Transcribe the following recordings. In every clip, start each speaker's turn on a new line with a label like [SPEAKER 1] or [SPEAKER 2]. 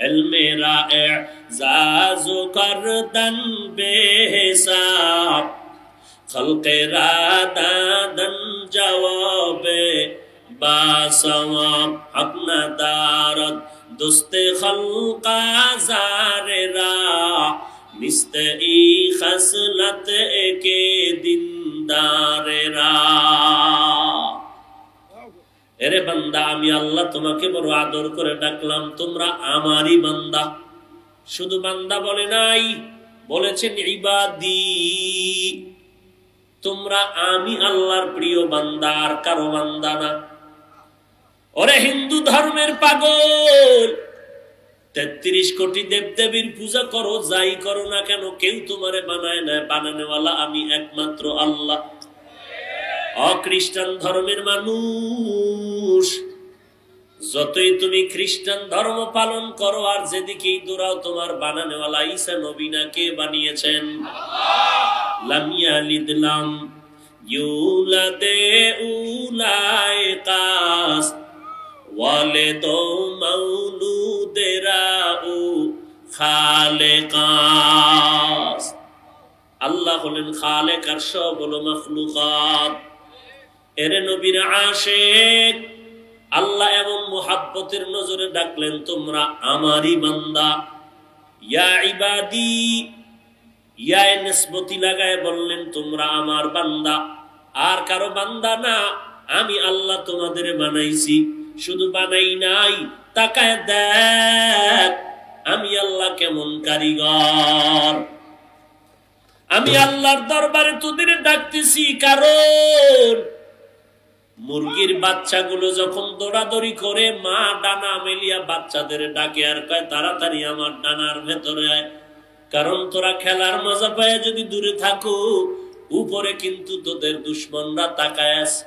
[SPEAKER 1] इल्मे एजाज़ करदन बेहिसाब खल्क़े रादादन जवाबे बासवाब हक नदारत दुस्ते खल्क़ा ज़ारेरा निस्ते ई खसलत के दिनदारेरा। এরে বান্দা আমি আল্লাহ তোমাকে বড় আদর করে ডাকলাম, তোমরা আমারই বান্দা। শুধু বান্দা বলে নাই, বলেছেন ইবাদি, তোমরা আমি আল্লাহর প্রিয় বান্দা, আর কারো বান্দা না। ওরে হিন্দু ধর্মের পাগল, 33 কোটি দেবদেবীর পূজা করো, যাই করো না কেন, কেউ তোমারে বানায় না, বানানেওয়ালা আমি একমাত্র আল্লাহ। অখ্রিস্টান ধর্মের মানুষ, যতই তুমি খ্রিস্টান ধর্ম পালন করো আর যেদিকেই দৌড়াও, তোমার বানানেওয়ালা ঈসা নবী না, কে বানিয়েছেন? লাম ইয়ালিদ লাম ইউলাদে উলাইকাস ওয়ালিদু মাউলুদেরাউ খালেকাস। আল্লাহ হলেন খালেক আর সব হলো মাখলুকাত। এরে নবীর আশিক, আল্লাহ এমন মুহাব্বতের নজরে ডাকলেন, তোমরা আমারই বান্দা। ইয়া ইবাদি, ইয়া নিসবতি লাগায় বললেন তোমরা আমার বান্দা, আর কারো বান্দা না। আমি আল্লাহ তোমাদের বানাইছি, শুধু বানাই নাই, তাকায় দেখ আমি আল্লাহ কেমন কারিগর। আমি আল্লাহর দরবারে তোদের ডাকতেছি, কারণ মুরগির বাচ্চাগুলো যখন দৌড়াদৌড়ি করে, মা ডানা মেলিয়া বাচ্চাদের ডাকে আর কয় তাড়াতাড়ি আমার ডানার ভেতরে আয়, কারণ তোরা খেলার মজা পায় যদি দূরে থাকো, উপরে কিন্তু তোদের দুশ্মনরা তাকায় আছে,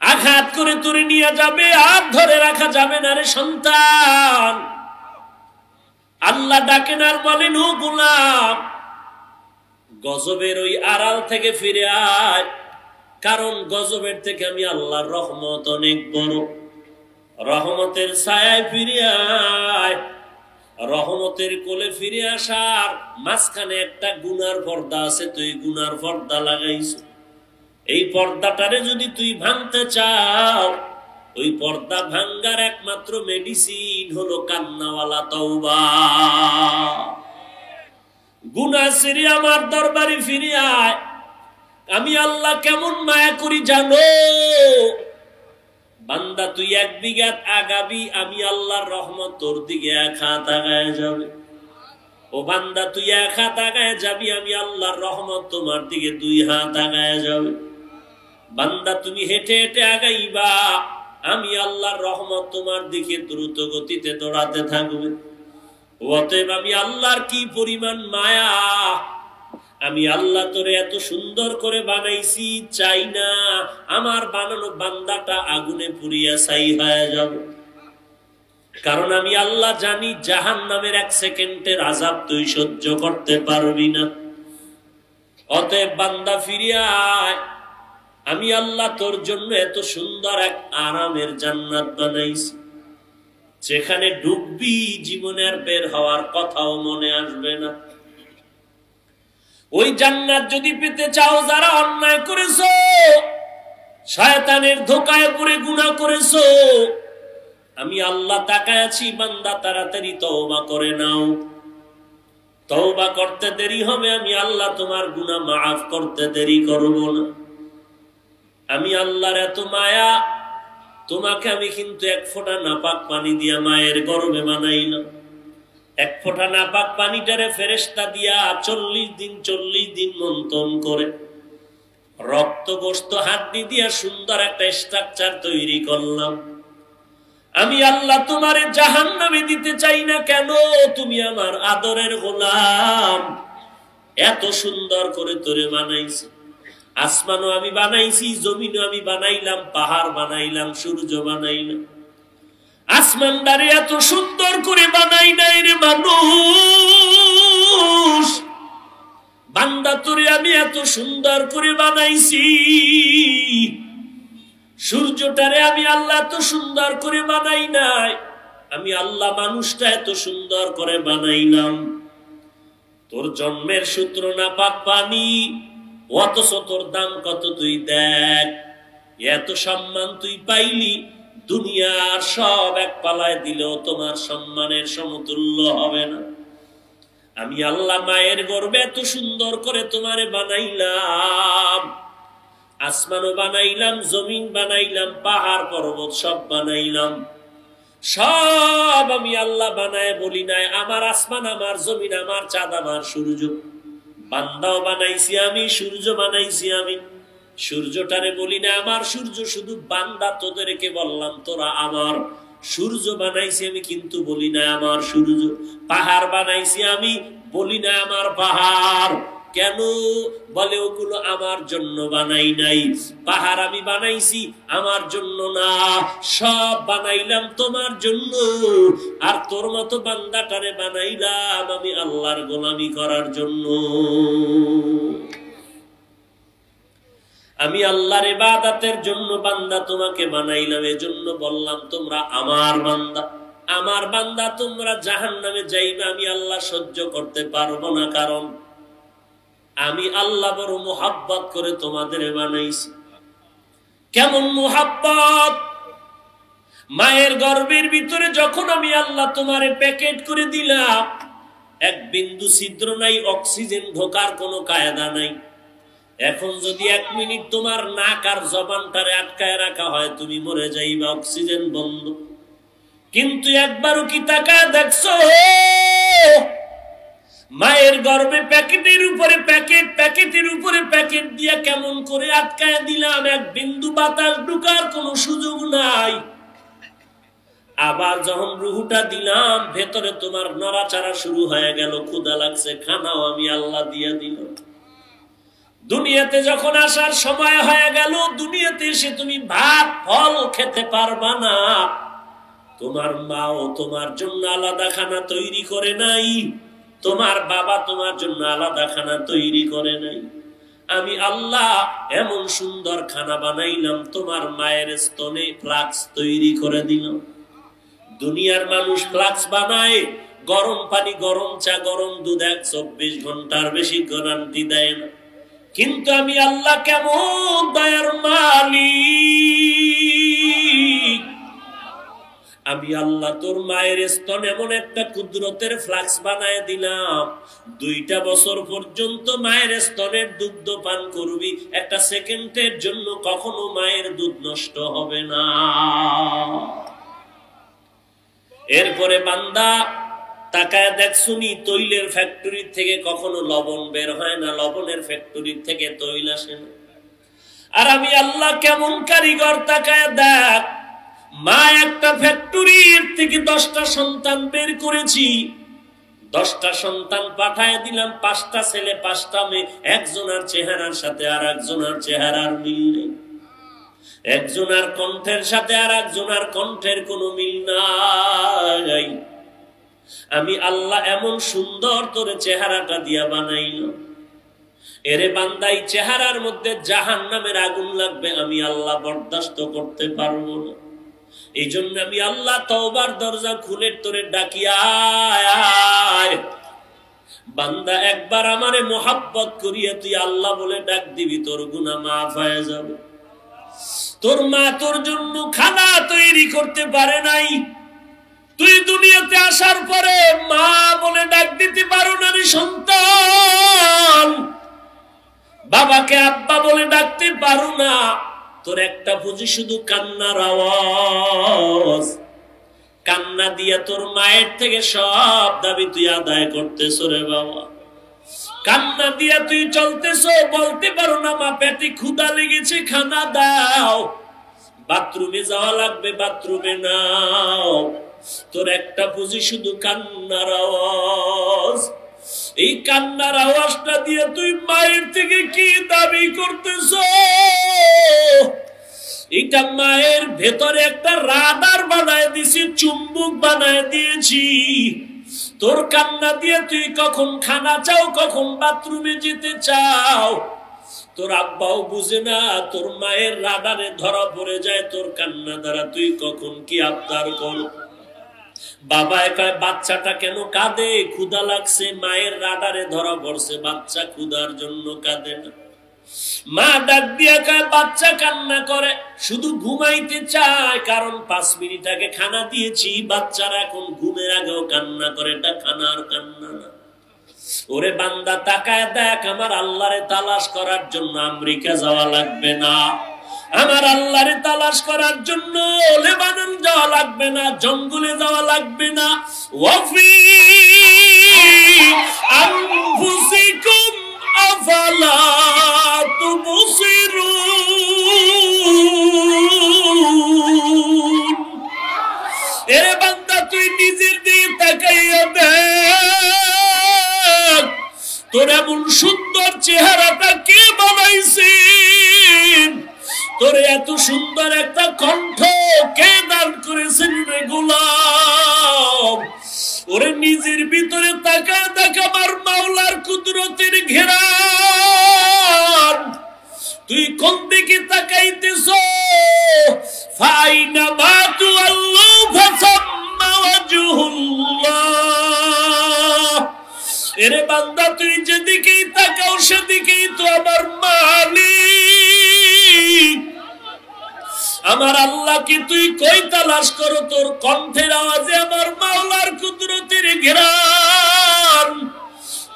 [SPEAKER 1] আঘাত করে তোরে নিয়ে যাবে, আর ধরে রাখা যাবে না রে সন্তান। আল্লাহ ডাকেন আর বলেন, ও গোলাম, গজবের ওই আড়াল থেকে ফিরে আয়, কারণ গজবের থেকে আমি আল্লাহর রহমত অনেক বড়। রহমতের ছায়ায় ফিরে আয়। রহমতের কোলে ফিরে আসার মাঝখানে একটা গুনার পর্দা আছে, তুই গুনার পর্দা লাগাইছ। এই পর্দাটারে যদি তুই ভাঙতে চাও, ওই পর্দা ভাঙ্গার একমাত্র মেডিসিন হলো কান্নাওয়ালা তওবা। গুনাহ ছেড়ে আমার দরবারে ফিরে আয়। আমি আল্লাহ কেমন মায়া করি জানো? বান্দা তুই 1 বিঘাত আগাবি, আমি আল্লাহর রহমত তোর দিকে 1 হাত আগায় যাবে। ও বান্দা তুই 1 হাত আগায় যাবি, আমি আল্লাহর রহমত তোমার দিকে 2 হাত আগায় যাবে। বান্দা তুমি হেঁটে হেঁটে আগাইবা, আমি আল্লাহর রহমত তোমার দিকে দ্রুত গতিতে দৌড়াতে থাকবে। অতএব আমি আল্লাহর কি পরিমাণ মায়া, আমি আল্লাহ তোরে এত সুন্দর করে বানাইছি, চাই না আমার বানানো বান্দাটা আগুনে পুড়িয়া ছাই হয়ে যাবে। কারণ আমি আল্লাহ জানি জাহান্নামের 1 সেকেন্ডের আযাব তুই সহ্য করতে পারবি না। অতএব বান্দা ফিরে আয়, আমি আল্লাহ তোর জন্য এত সুন্দর এক আরামের জান্নাত বানাইছি, যেখানে ডুববি জীবনের বের হওয়ার কথাও মনে আসবে না। ওই জান্নাত যদি পেতে চাও, যারা অন্যায় করেছো, শয়তানের ধোঁকায় পড়ে গুনাহ করেছো, আমি আল্লাহ তাকায় আছি, বান্দা তাড়াতাড়ি তওবা করে নাও। তওবা করতে দেরি হবে, আমি আল্লাহ তোমার গুনাহ মাফ করতে দেরি করব না। আমি আল্লাহর এত মায়া, তোমাকে আমি কিন্তু 1 ফোঁটা নাপাক পানি দিয়া মায়ের গর্ভে বানাইলাম। 1 ফোঁটা নাপাক পানিটারে ফেরেশতা দিয়া 40 দিন মন্থন করে রক্ত গোশত হাড্ডি দিয়া সুন্দর একটা স্ট্রাকচার তৈরি করলাম। আমি আল্লাহ তোমারে জাহান্নামে দিতে চাই না কেন? তুমি আমার আদরের গোলাম, এত সুন্দর করে তোরে বানাইছি। আসমানও আমি বানাইছি, জমিনও আমি বানাইলাম, পাহাড় বানাইলাম, সূর্য বানাইলাম। আসমানদারে এত সুন্দর করে বানাই নাই রে মানুষ, বান্দা তোরে আমি এত সুন্দর করে বানাইছি। সূর্যটারে আমি আল্লাহ এত সুন্দর করে বানাই নাই, আমি আল্লাহ মানুষটা এত সুন্দর করে বানাইলাম, তোর জন্মের সূত্র না পাক পানি, অথচ তোর দাম কত তুই দেখ, এত সম্মান তুই পাইলি, দুনিয়ার সব এক পালায় দিলেও তোমার সম্মানের সমতুল্য হবে না। আমি আল্লাহ মায়ের গর্ভে এত সুন্দর করে তোমারে বানাইলাম, আসমানও বানাইলাম, জমিন বানাইলাম, পাহাড় পর্বত সব বানাইলাম, সব আমি আল্লাহ বানায় বলি নাই আমার আসমান, আমার জমিন, আমার চাঁদ, আমার সূর্য। বান্দাও বানাইছি আমি, সূর্য বানাইছি আমি। সূর্যটারে বলি না আমার সূর্য, শুধু বান্দা তোদেরকে বললাম তোরা আমার। সূর্য বানাইছি আমি, কিন্তু বলি না আমার সূর্য। পাহাড় বানাইছি আমি, বলি না আমার পাহাড়। কেন? বলে ওগুলো আমার জন্য বানাই নাই। পাহাড় আমি বানাইছি আমার জন্য না, সব বানাইলাম তোমার জন্য। আর তোর মতো বান্দাটারে বানাইলাম আমি আল্লাহর গোলামি করার জন্য। আমি আল্লাহর ইবাদতের জন্য বান্দা তোমাকে বানাইলাম, এজন্য বললাম তোমরা আমার বান্দা। আমার বান্দা তোমরা জাহান্নামে যাইবে, আমি আল্লাহ সহ্য করতে পারবো না, কারণ আমি আল্লাহ বড় মুহাব্বত করে তোমাদের বানাইছি। কেমন মুহাব্বত? মায়ের গর্ভের ভিতরে যখন আমি আল্লাহ তোমারে প্যাকেট করে দিলাম, এক বিন্দু ছিদ্র নাই, অক্সিজেন ঢোকার কোনো কায়দা নাই। এখন যদি 1 মিনিট তোমার নাক আর জবানটারে আটকায় রাখা হয়, তুমি মরে যাইবা, অক্সিজেন বন্ধ। কিন্তু একবারও কি তাকায় দেখছো? মায়ের গর্ভে প্যাকেটের উপরে প্যাকেট, প্যাকেটের উপরে প্যাকেট দিয়া কেমন করে আটকায় দিলাম, এক বিন্দু বাতাস ঢুকার কোনো সুযোগ নাই। আবার যখন রুহুটা দিলাম, ভেতরে তোমার নড়াচড়া শুরু হয়ে গেল, ক্ষুধা লাগছে, খানাও আমি আল্লাহ দিয়া দিলাম। দুনিয়াতে যখন আসার সময় হয়ে গেল, দুনিয়াতে এসে তুমি ভাত ফল খেতে পারবা না। তোমার মাও তোমার জন্য আলাদা খানা তৈরি করে নাই, তোমার বাবা তোমার জন্য আলাদা খানা তৈরি করে নাই। আমি আল্লাহ এমন সুন্দর খানা বানাইলাম, তোমার মায়ের স্তনে ফ্লাক্স তৈরি করে দিলাম। দুনিয়ার মানুষ ফ্লাক্স বানায়, গরম পানি, গরম চা, গরম দুধ 24 ঘন্টার বেশি গ্যারান্টি দেয় না। কিন্তু আমি আল্লাহ কেমন দয়ার মালিক! আমি আল্লাহ তোর মায়ের স্তন এমন একটা কুদরতের ফ্লাক্স বানায় দিলাম, 2টা বছর পর্যন্ত মায়ের স্তনের দুধ পান করবি, একটা সেকেন্ডের জন্য কখনো মায়ের দুধ নষ্ট হবে না। এরপরে বান্দা তাকায় দেখছুনি, তৈলের ফ্যাক্টরি থেকে কখনো লবণ বের হয় না, লবণের ফ্যাক্টরি থেকে তৈল আসে না। আর আমি আল্লাহ কেমন কারিগর, তাকায় দেখ, মা একটা ফ্যাক্টরির থেকে 10টা সন্তান বের করেছি, 10টা সন্তান পাঠায় দিলাম, 5টা ছেলে 5টা মেয়ে, একজনের চেহারার সাথে আর একজনের চেহারার মিল নেই, একজনের কণ্ঠের সাথে আর একজনের কণ্ঠের কোনো মিল নাই। আমি আল্লাহ এমন সুন্দর তোরে চেহারাটা দিয়া বানাইলাম, এরে বান্দাই চেহারার মধ্যে জাহান্নামের আগুন লাগবে, আমি আল্লাহ বরদাস্ত করতে পারবো না। এই জন্য আমি আল্লাহ তওবার দরজা খুলে তোরে ডাকি, আয় বান্দা, একবার আমারে মোহাব্বত করিয়া তুই আল্লাহ বলে ডাক দিবি, তোর গুনাহ মাফ হয়ে যাবে। তোর মা তোর জন্য খানা তৈরি করতে পারে নাই, তুই দুনিয়াতে আসার পরে মা বলে ডাক দিতে পারো না রে সন্তান, বাবাকে আব্বা বলে ডাকতে পারো না। তোর একটা বুঝি শুধু কান্নার আওয়াজ, কান্না দিয়া তোর মায়ের থেকে সব দাবি তুই আদায় করতেছ রে বাবা। কান্না দিয়া তুই চলতেছ, বলতে পারো না মা পেটে ক্ষুধা লেগেছে, খানা দাও, বাথরুমে যাওয়া লাগবে, বাথরুমে নাও। তোর একটা বুঝি শুধু কান্নার আওয়াজ, এই কান্নার আওয়াজটা দিয়ে তুই মায়ের থেকে কি দাবি করতেছ? এটা মায়ের ভেতরে একটা রাডার বানায় দিছি, চুম্বক বানায় দিয়েছি। তোর কান্না দিয়ে তুই কখন খানা চাও, কখন বাথরুমে যেতে চাও, তোর আব্বাও বুঝে না, তোর মায়ের রাডারে ধরা পড়ে যায় তোর কান্না দ্বারা তুই কখন কি আবদার কর। বাবা কয় বাচ্চাটা কেন কাঁদে? ক্ষুধা লাগছে, মায়ের রাডারে ধরা পড়ছে, বাচ্চা ক্ষুধার জন্য কাঁদে না। মা ডাক দিয়া কয় বাচ্চা কান্না করে শুধু ঘুমাইতে চায়, কারণ 5 মিনিট আগে খানা দিয়েছি, বাচ্চারা এখন ঘুমের আগেও কান্না করে, এটা খানার কান্না না। ওরে বান্দা তাকায় দেখ, আমার আল্লাহরে তালাশ করার জন্য আমেরিকা যাওয়া লাগবে না, আমার আল্লাহরে তালাশ করার জন্য লেবানন যাওয়া লাগবে না, জঙ্গলে যাওয়া লাগবে না। ওয়াফি আনফুসিকুম আফালা তুবসিরুন। এরে বান্দা তুই নিজের দিকে তাকাইয়া দেখ, তোর এমন সুন্দর চেহারাটা কে বানাইছে? তোর এত সুন্দর একটা কণ্ঠ কে দান করেছেন রে গোলাম? ওরে নিজের ভিতরে তাকা দেখ, আমার মাওলার কুদরতের ঘেরান। তুই কোন দিকে তাকাইতেছ? ফাইনা মা তুআল্লু ফাসাম্মা ওয়াজহুল্লাহ। এরে বান্দা তুই যেদিকেই তাকাও সেদিকেই তো আমার মালিক। আমার আল্লাহকে তুই কই তালাশ করো? তোর কণ্ঠের আওয়াজে আমার মাওলার কুদরতের ঘেরান,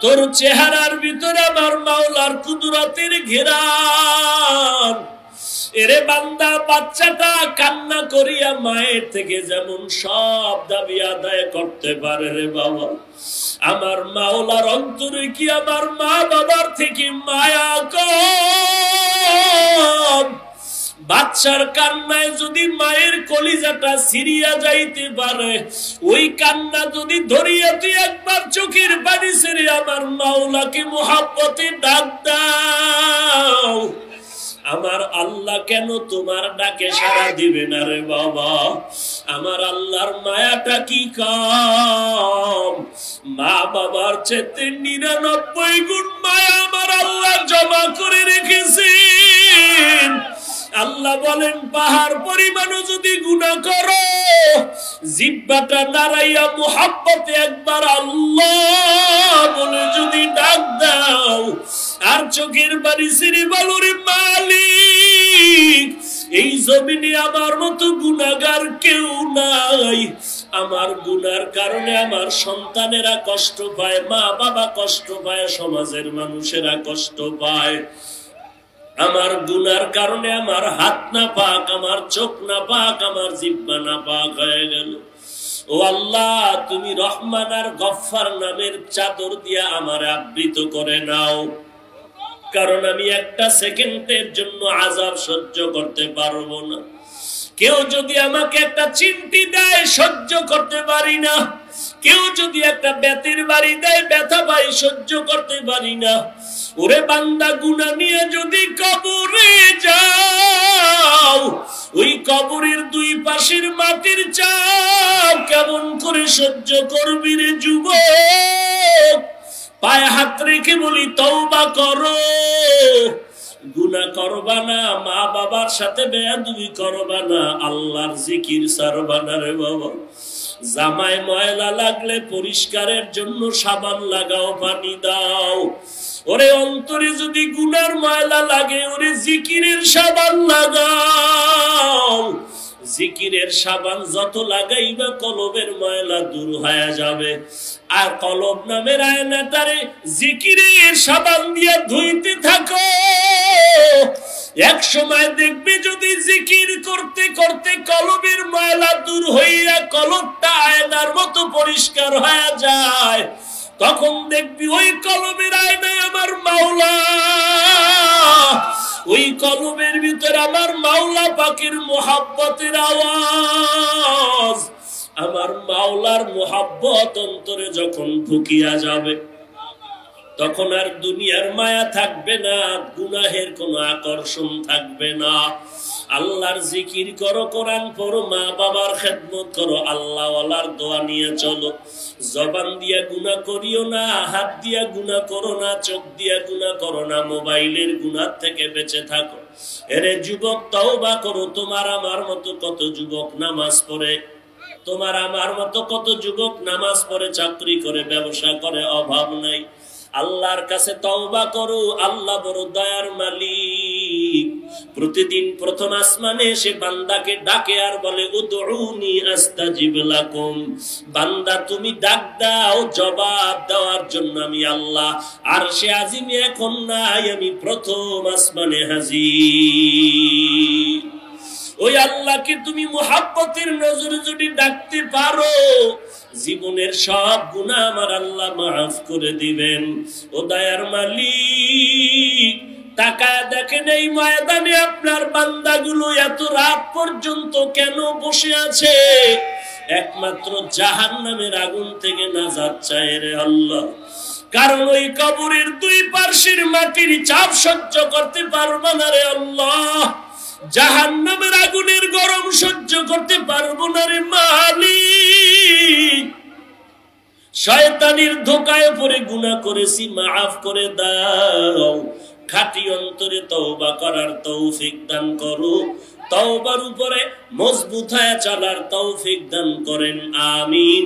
[SPEAKER 1] তোর চেহারার ভিতরে আমার মাওলার কুদরতের ঘেরান। এরে বান্দা বাচ্চাটা কান্না করিয়া মায়ের থেকে যেমন সব দাবি আদায় করতে পারে রে বাবা, আমার মাওলার অন্তরে কি আমার মা বাবার থেকে মায়া কম? বাচ্চার কান্নায় যদি মায়ের কলিজাটা সিরিয়া যাইতে পারে, ওই কান্না যদি ধরিয়া তুই একবার চোখের পানি ছেড়ে আমার মাওলাকে মুহাব্বতে ডাক দাও, আমার আল্লাহ কেন তোমার ডাকে সাড়া দিবে না রে বাবা? আমার আল্লাহর মায়াটা কি কম? মা বাবার চেয়ে 99 গুণ মায়া আমার আল্লাহ জমা করে রেখেছেন। আল্লাহ বলেন পাহাড় পরিমাণও যদি গুনাহ করো, জিহ্বাটা নাড়াইয়া মুহাব্বতে একবার আল্লাহ বলে যদি ডাক দাও, আর চোখের বাড়ি ছেড়ে বলো রে মালিক, এই জমিনে আমার মতো গুনাহগার কেউ নাই, আমার গুনার কারণে আমার সন্তানেরা কষ্ট পায়, মা বাবা কষ্ট পায়, সমাজের মানুষেরা কষ্ট পায়, আমার গুনার কারণে আমার হাত না পাক, আমার চোখ না পাক, আমার জিহ্বা না পাক হয়ে গেল। ও আল্লাহ, তুমি রহমান আর গফফার নামের চাদর দিয়া আমার আবৃত করে নাও, কারণ আমি একটা সেকেন্ডের জন্য আযাব সহ্য করতে পারবো না। কেউ যদি আমাকে একটা চিমটি দেয় সহ্য করতে পারি না, কেউ যদি একটা বেতের বাড়ি দেয় ব্যথা পাই সহ্য করতে পারি না। ওরে বান্দা গুনাহ নিয়ে যদি কবরে যাও, ওই কবরের 2 পাশের মাটির চাপ কেমন করে সহ্য করবি রে যুবক? পায়ে হাত রেখে বলি তওবা করো, গুনাহ করবা না, মা বাবার সাথে বেয়াদবি করবা না, আল্লাহর জিকির ছাড়বা না রে বাবা। জামায় ময়লা লাগলে পরিষ্কারের জন্য সাবান লাগাও, পানি দাও। ওরে অন্তরে যদি গুনার ময়লা লাগে, ওরে জিকিরের সাবান লাগাও। জিকিরের সাবান যত লাগাইবা কলবের ময়লা দূর হয়ে যাবে। আর কলব নামের আয়নাটারে জিকিরের সাবান দিয়ে ধুইতে থাকো, এক সময় দেখবে যদি জিকির করতে করতে কলবের ময়লা দূর হইয়া কলবটা আয়নার মতো পরিষ্কার হয়ে যায়, তখন দেখবি ওই কলবের আয়নায় আমার মাওলা, ওই কলবের ভিতরে আমার মাওলা পাকের মুহাব্বতের আওয়াজ। আমার মাওলার মুহাব্বত অন্তরে যখন ঢুকিয়া যাবে, তখন আর দুনিয়ার মায়া থাকবে না, গুনাহের কোনো আকর্ষণ থাকবে না। আল্লাহর জিকির করো, কোরআন পড়ো, মা বাবার খেদমত করো, আল্লাহ ওয়ালার দোয়া নিয়ে চলো। জবান দিয়া গুনাহ করিও না, হাত দিয়া গুনাহ করো না, চোখ দিয়া গুনাহ করো না, মোবাইলের গুনাহ থেকে বেঁচে থাকো। এরে যুবক তওবা করো, তোমার আমার মতো কত যুবক নামাজ পড়ে তোমার আমার মতো কত যুবক নামাজ পড়ে, চাকরি করে, ব্যবসা করে, অভাব নাই। আল্লাহর কাছে তওবা করো, আল্লাহ বড় দয়ার মালিক। প্রতিদিন প্রথম আসমানে এসে বান্দাকে ডাকে আর বলে উদউনি আস্তাজিব লাকুম। বান্দা তুমি ডাক দাও, জবাব দেওয়ার জন্য আমি আল্লাহ আরশে আজিমে এখন নাই, আমি প্রথম আসমানে হাজির। ওই আল্লাহকে তুমি মুহাব্বতের নজরে যদি ডাকতে পারো, জীবনের সব গুনাহ আমার আল্লাহ মাফ করে দিবেন। ও দয়ার মালিক, তাকায় দেখেন এই ময়দানে আপনার বান্দাগুলো এত রাত পর্যন্ত কেন বসে আছে? একমাত্র জাহান্নামের আগুন থেকে নাজাত চায় রে আল্লাহ। কারণ ওই কবরের দুই পার্শ্বের মাটির চাপ সহ্য করতে পারবো না রে আল্লাহ। জাহান্নামের আগুনের গরম সহ্য করতে পারবো না রে মালিক। শয়তানের ধোঁকায় পড়ে গুনাহ করেছি, মাফ করে দাও। খাঁটি অন্তরে তওবা করার তৌফিক দান করো, তওবার উপরে মজবুত হয়ে চলার তৌফিক দান করেন, আমিন।